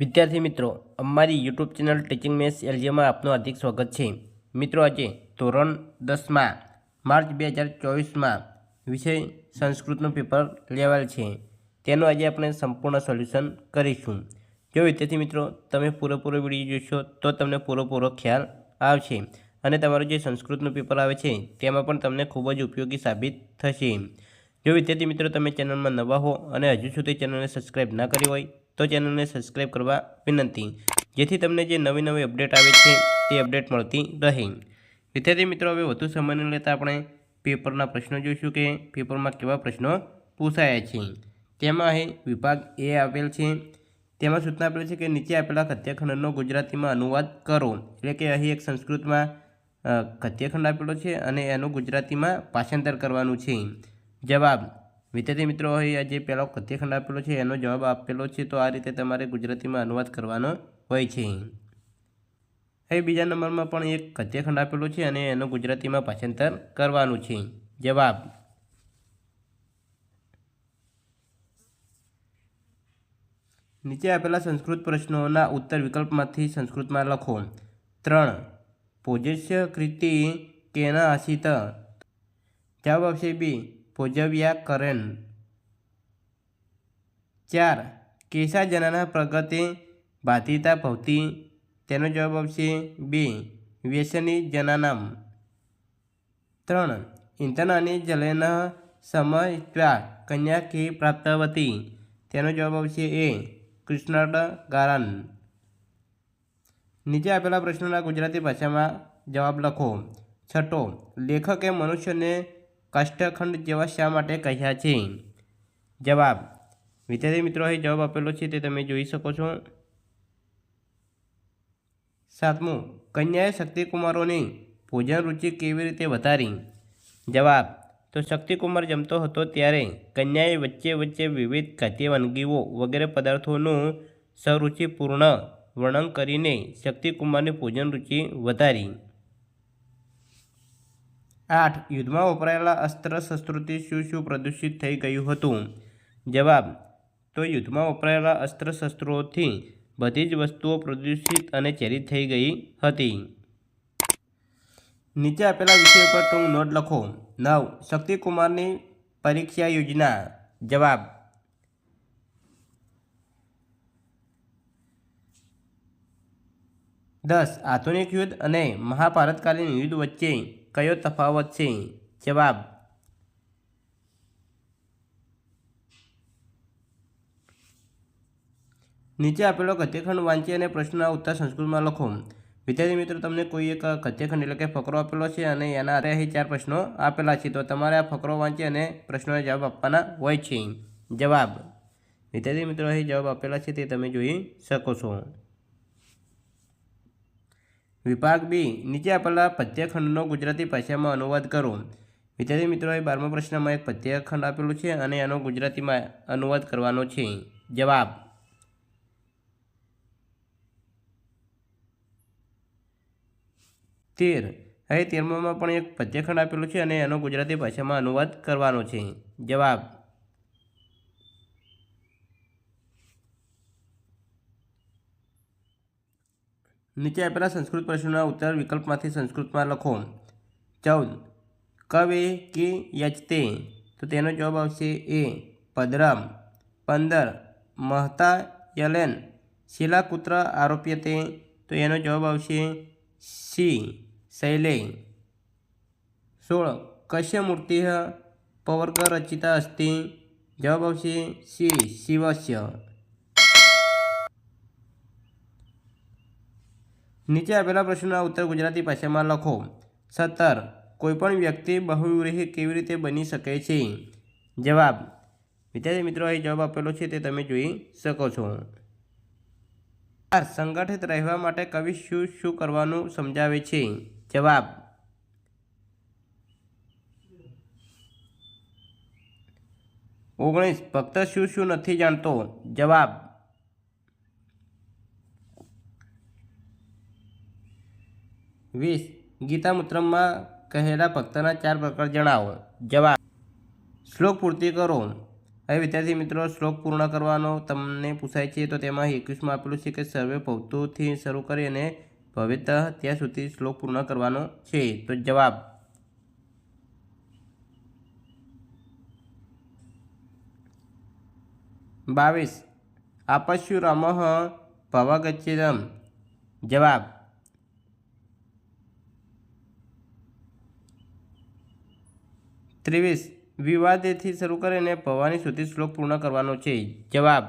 વિદ્યાર્થી મિત્રો, અમારી યુટ્યુબ ચેનલ ટીચિંગ મેથ્સ એલજીમાં આપનું હાર્દિક સ્વાગત છે. મિત્રો, આજે ધોરણ 10માં માર્ચ 2024માં વિષય સંસ્કૃતનું પેપર લેવાયેલ છે. તેનું આજે આપણે સંપૂર્ણ સોલ્યુશન કરીશું. જો વિદ્યાર્થી મિત્રો તમે પૂરેપૂરો વિડીયો જોશો તો તમને પૂરેપૂરો ખ્યાલ આવશે અને તમારું જે સંસ્કૃતનું પેપર આવે છે તેમાં પણ તમને ખૂબ જ ઉપયોગી સાબિત થશે. જો વિદ્યાર્થી મિત્રો તમે ચેનલમાં નવા હો અને હજુ સુધી ચેનલને સબસ્ક્રાઈબ ના કરી હોય તો ચેનલને સબસ્ક્રાઈબ કરવા વિનંતી, જેથી તમને જે નવી નવી અપડેટ આવે છે તે અપડેટ મળતી રહે. વિદ્યાર્થી મિત્રો, હવે વધુ સમય ન લેતા આપણે પેપરના પ્રશ્નો જોઈશું કે પેપરમાં કેવા પ્રશ્નો પૂછાયા છે. તેમાં અહીં વિભાગ એ આપેલ છે. તેમાં સૂચના આપેલ છે કે નીચે આપેલા કથ્યખંડનો ગુજરાતીમાં અનુવાદ કરો. એટલે કે અહીં એક સંસ્કૃતમાં કથ્યખંડ આપેલો છે અને એનું ગુજરાતીમાં ભાષાંતર કરવાનું છે. જવાબ: વિદ્યાર્થી મિત્રો, અહીં આ જે પહેલો કથ્યખંડ આપેલો છે એનો જવાબ આપેલો છે, તો આ રીતે તમારે ગુજરાતીમાં અનુવાદ કરવાનો હોય છે. અહીં બીજા નંબરમાં પણ એક કથ્યખંડ આપેલો છે અને એનું ગુજરાતીમાં ભાષાંતર કરવાનું છે. જવાબ: નીચે આપેલા સંસ્કૃત પ્રશ્નોના ઉત્તર વિકલ્પમાંથી સંસ્કૃતમાં લખો. 3. ભોજસ્ય કૃતિ કેન આસિત? જવાબ આવશે બી. ભોજવ્યાકરણ. 4. કેશા જનાના પ્રગતે બાધિતા ભવતી? તેનો જવાબ આવશે બી. વ્યસની જનાનામ. 3. ઇંધનાની જલેન સમયિત્વા કન્યા કે પ્રાપ્તવતી? તેનો જવાબ આવશે એ. કૃષ્ણાર્ગારન. નીચે આપેલા પ્રશ્નોના ગુજરાતી ભાષામાં જવાબ લખો. 6. લેખકે મનુષ્યને કાષ્ઠખંડ જેવા શા માટે કહ્યા છે? જવાબ: વિદ્યાર્થી મિત્રો, અહીં જવાબ આપેલો છે તે તમે જોઈ શકો છો. 7. કન્યાએ શક્તિકુમારોની ભોજન રુચિ કેવી રીતે વધારી? જવાબ: તો શક્તિકુમાર જમતો હતો ત્યારે કન્યાએ વચ્ચે વચ્ચે વિવિધ ખાદ્ય વાનગીઓ વગેરે પદાર્થોનું સરુચિપૂર્ણ વર્ણન કરીને શક્તિકુમારની ભોજન રુચિ વધારી. 8. યુદ્ધમાં વપરાયેલા અસ્ત્ર શસ્ત્રોથી શું શું પ્રદૂષિત થઈ ગયું હતું? જવાબ: તો યુદ્ધમાં વપરાયેલા અસ્ત્ર શસ્ત્રોથી બધી જ વસ્તુઓ પ્રદૂષિત અને ઝેરી થઈ ગઈ હતી. નીચે આપેલા વિષય પર ટૂંક નોટ લખો. 9. શક્તિકુમારની પરીક્ષા યોજના. જવાબ: આધુનિક યુદ્ધ અને મહાભારતકાલીન યુદ્ધ વચ્ચે કયો તફાવત છે? જવાબ: નીચે આપેલો કથ્યખંડ વાંચી અને પ્રશ્નના ઉત્તર સંસ્કૃતમાં લખો. વિદ્યાર્થી મિત્રો, તમને કોઈ એક કથ્યખંડ એટલે કે ફકરો આપેલો છે અને એના આધારે અહીં 4 પ્રશ્નો આપેલા છે, તો તમારે આ ફકરો વાંચી અને પ્રશ્નોના જવાબ આપવાના હોય છે. જવાબ: વિદ્યાર્થી મિત્રો, અહીં જવાબ આપેલા છે તે તમે જોઈ શકો છો. વિભાગ બી. નીચે આપેલા પદ્યખંડનો ગુજરાતી ભાષામાં અનુવાદ કરો. વિદ્યાર્થી મિત્રો, અહીં 12મા પ્રશ્નમાં એક પદ્યખંડ આપેલું છે અને એનો ગુજરાતીમાં અનુવાદ કરવાનો છે. જવાબ: 13. અહીં 13મામાં પણ એક પદ્યખંડ આપેલું છે અને એનો ગુજરાતી ભાષામાં અનુવાદ કરવાનો છે. જવાબ: નીચે આપેલા સંસ્કૃત પ્રશ્નોના ઉત્તર વિકલ્પમાંથી સંસ્કૃતમાં લખો. 14. કવે કે યચતે? તો તેનો જવાબ આવશે એ. ભદ્રમ. 15. મહતા યલેન શિલાકુત્ર આરોપ્યતે? તો એનો જવાબ આવશે સી. શૈલે. 16. કસ્ય મૂર્તિ પવર્ગ રચિતા અસ્તિ? જવાબ આવશે સી. શિવસ્ય. નીચે આપેલા પ્રશ્નોના ઉત્તર ગુજરાતી ભાષામાં લખો. 17. કોઈપણ વ્યક્તિ બહુવ્રીહી કેવી રીતે બની શકે છે? જવાબ: વિદ્યાર્થી મિત્રો, અહીં જવાબ આપેલો છે તે તમે જોઈ શકો છો. સંગઠિત રહેવા માટે કવિ શું શું કરવાનું સમજાવે છે? જવાબ: ભક્ત શું શું નથી જાણતો? જવાબ: ગીતામૂત્રમાં કહેલા ભક્તના 4 પ્રકાર જણાવો. જવાબ: શ્લોક પૂર્તિ કરો. હવે વિદ્યાર્થી મિત્રો શ્લોક પૂર્ણ કરવાનો તમને પૂછાય છે, તો તેમાં 21માં આપેલું છે કે સર્વે ભવતોથી શરૂ કરી અને ભવેતઃ ત્યાં સુધી શ્લોક પૂર્ણ કરવાનો છે. તો જવાબ 22 આપશ્યુરામઃ ભવાગચ્છેદમ. જવાબ 23 વિવાદેથી શરૂ કરીને ભવાની સુધી શ્લોક પૂર્ણ કરવાનો છે. જવાબ